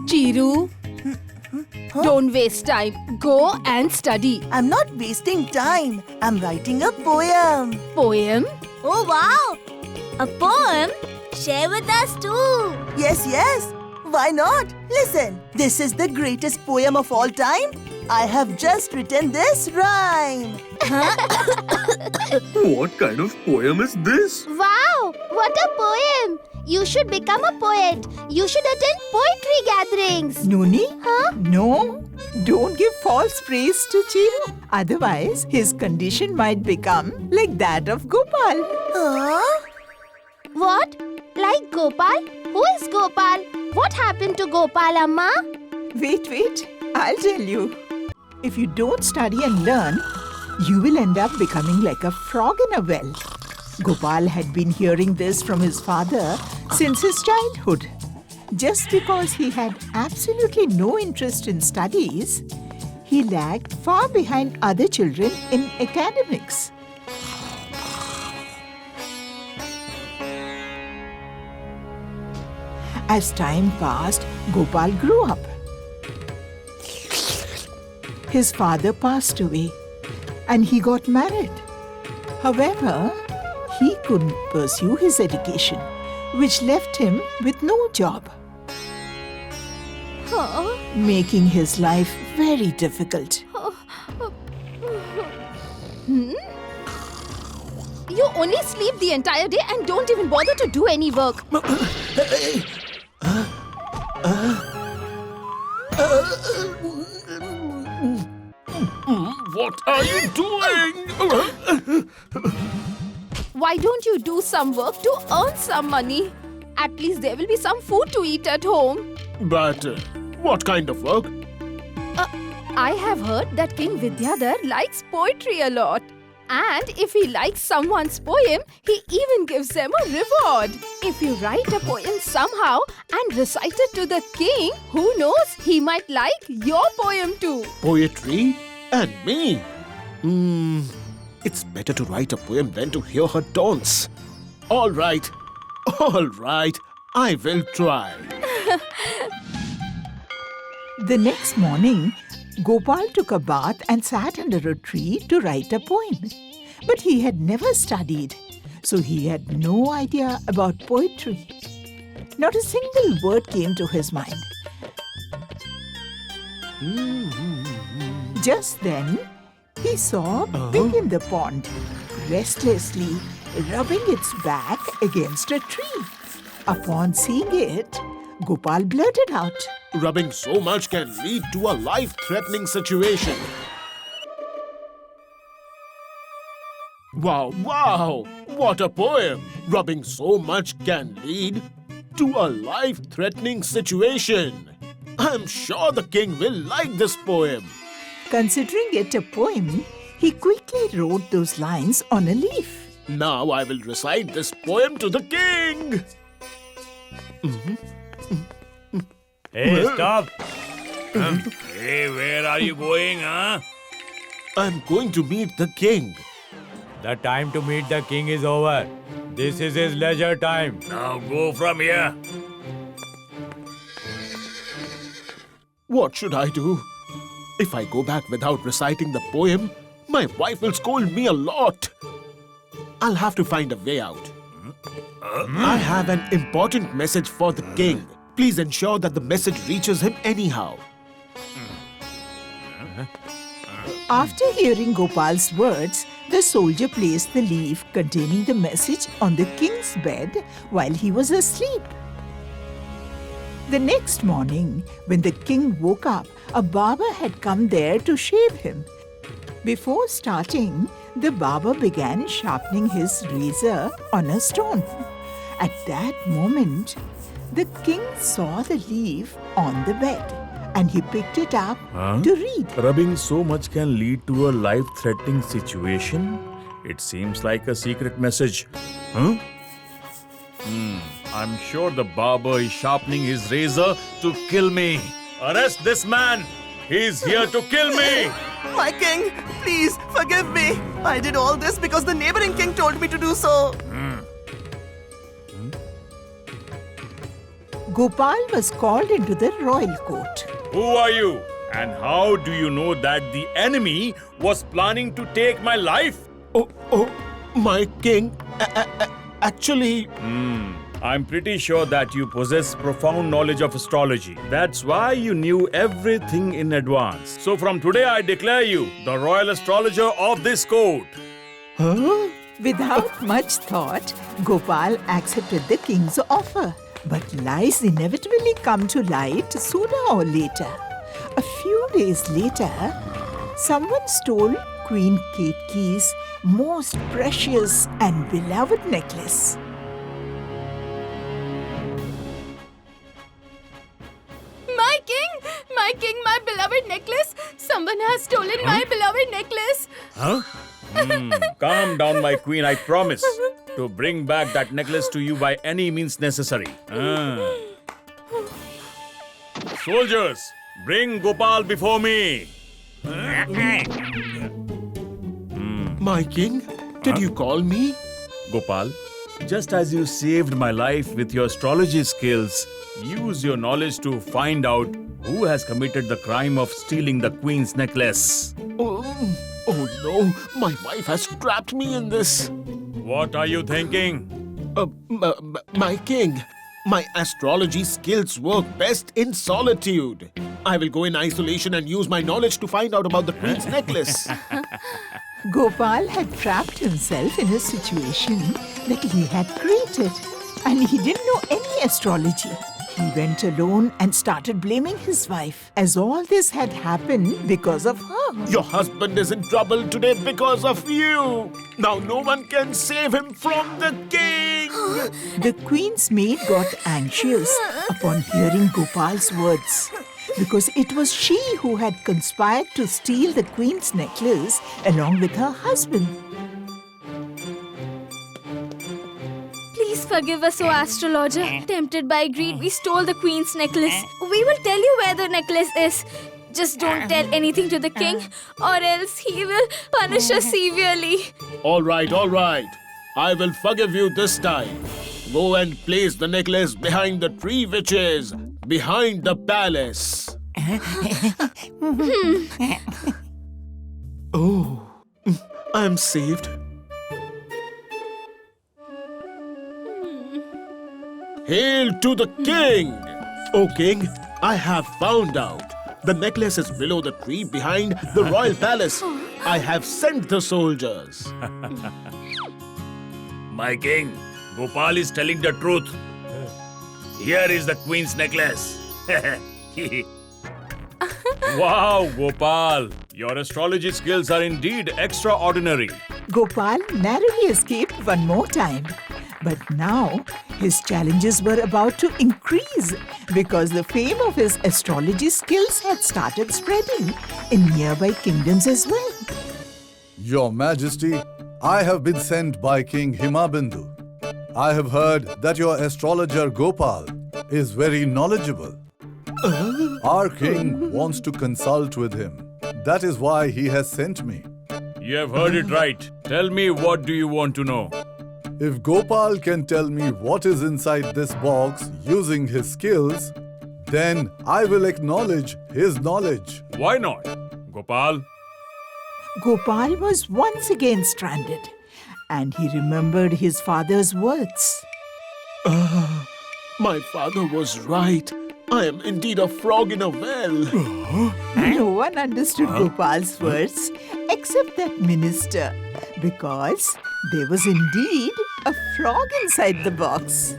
Chiru, don't waste time. Go and study. I'm not wasting time. I'm writing a poem. Poem? Oh wow! A poem? Share with us too. Yes. Why not? Listen, this is the greatest poem of all time. I have just written this rhyme. What kind of poem is this? Wow! What a poem! You should become a poet. You should attend poetry gatherings. Nuni? Huh? No, don't give false praise to Chiru. Otherwise, his condition might become like that of Gopal. Huh? What? Like Gopal? Who is Gopal? What happened to Gopal, Amma? Wait, I'll tell you. If you don't study and learn, you will end up becoming like a frog in a well. Gopal had been hearing this from his father since his childhood. Just because he had absolutely no interest in studies, he lagged far behind other children in academics. As time passed, Gopal grew up. His father passed away and he got married. However, he couldn't pursue his education, which left him with no job, making his life very difficult. You only sleep the entire day and don't even bother to do any work. What are you doing? Why don't you do some work to earn some money? At least there will be some food to eat at home. But what kind of work? I have heard that King Vidyadhar likes poetry a lot. And if he likes someone's poem, he even gives them a reward. If you write a poem somehow and recite it to the king, who knows, he might like your poem too. Poetry? And me? It's better to write a poem than to hear her taunts. All right, I will try. The next morning, Gopal took a bath and sat under a tree to write a poem. But he had never studied, so he had no idea about poetry. Not a single word came to his mind. Just then, he saw a pig in the pond, restlessly rubbing its back against a tree. Upon seeing it, Gopal blurted out, Rubbing so much can lead to a life-threatening situation. Wow! What a poem! Rubbing so much can lead to a life-threatening situation. I'm sure the king will like this poem. Considering it a poem, he quickly wrote those lines on a leaf. Now I will recite this poem to the king. Hey, stop! Hey, where are you going, huh? I'm going to meet the king. The time to meet the king is over. This is his leisure time. Now go from here. What should I do? If I go back without reciting the poem, my wife will scold me a lot. I'll have to find a way out. I have an important message for the king. Please ensure that the message reaches him anyhow. After hearing Gopal's words, the soldier placed the leaf containing the message on the king's bed while he was asleep. The next morning, when the king woke up, a barber had come there to shave him. Before starting, the barber began sharpening his razor on a stone. At that moment, the king saw the leaf on the bed and he picked it up to read. Rubbing so much can lead to a life-threatening situation? It seems like a secret message. Huh? I'm sure the barber is sharpening his razor to kill me. Arrest this man! He's here to kill me! My king, please forgive me. I did all this because the neighboring king told me to do so. Gopal was called into the royal court. Who are you? And how do you know that the enemy was planning to take my life? Oh, my king. Actually, I'm pretty sure that you possess profound knowledge of astrology. That's why you knew everything in advance. So from today I declare you the royal astrologer of this court. huh? Without much thought, Gopal accepted the king's offer. But lies inevitably come to light sooner or later. A few days later, someone stole Queen Ketki's most precious and beloved necklace. My king, my beloved necklace. Someone has stolen my beloved necklace. Huh? Calm down, my queen, I promise to bring back that necklace to you by any means necessary. Soldiers, bring Gopal before me. My king, did you call me? Gopal, just as you saved my life with your astrology skills, use your knowledge to find out who has committed the crime of stealing the queen's necklace. Oh no, my wife has trapped me in this. What are you thinking? My king, my astrology skills work best in solitude. I will go in isolation and use my knowledge to find out about the queen's necklace. Gopal had trapped himself in a situation that he had created, and he didn't know any astrology. He went alone and started blaming his wife, as all this had happened because of her. Your husband is in trouble today because of you. Now no one can save him from the king. The queen's maid got anxious upon hearing Gopal's words, because it was she who had conspired to steal the queen's necklace along with her husband. Please forgive us, O astrologer. Tempted by greed, we stole the queen's necklace. We will tell you where the necklace is. Just don't tell anything to the king, or else he will punish us severely. All right. I will forgive you this time. Go and place the necklace behind the tree which is behind the palace. Oh, I am saved. Hail to the king! O king, I have found out. The necklace is below the tree behind the royal palace. I have sent the soldiers. My king, Gopal is telling the truth. Here is the queen's necklace. Wow, Gopal, your astrology skills are indeed extraordinary. Gopal narrowly escaped one more time. But now his challenges were about to increase because the fame of his astrology skills had started spreading in nearby kingdoms as well. Your Majesty, I have been sent by King Himabindu. I have heard that your astrologer Gopal is very knowledgeable. Our king wants to consult with him. That is why he has sent me. You have heard it right. Tell me, what do you want to know? If Gopal can tell me what is inside this box using his skills, then I will acknowledge his knowledge. Why not? Gopal? Gopal was once again stranded, and he remembered his father's words. My father was right. I am indeed a frog in a well. No one understood Gopal's words except that minister, because there was indeed a frog inside the box.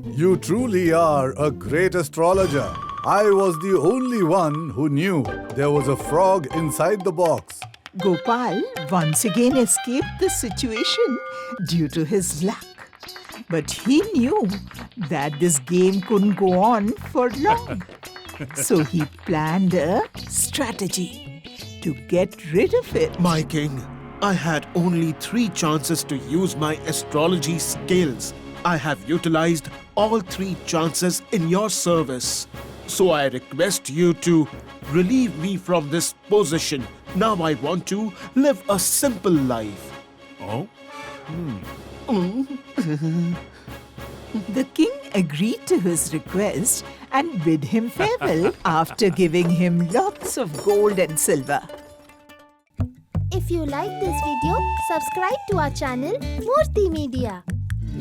You truly are a great astrologer. I was the only one who knew there was a frog inside the box. Gopal once again escaped the situation due to his luck. But he knew that this game couldn't go on for long. So he planned a strategy to get rid of it. My king, I had only 3 chances to use my astrology skills. I have utilized all 3 chances in your service. So I request you to relieve me from this position. Now I want to live a simple life. Oh? The king agreed to his request and bid him farewell after giving him lots of gold and silver. If you like this video, subscribe to our channel Murthy Media.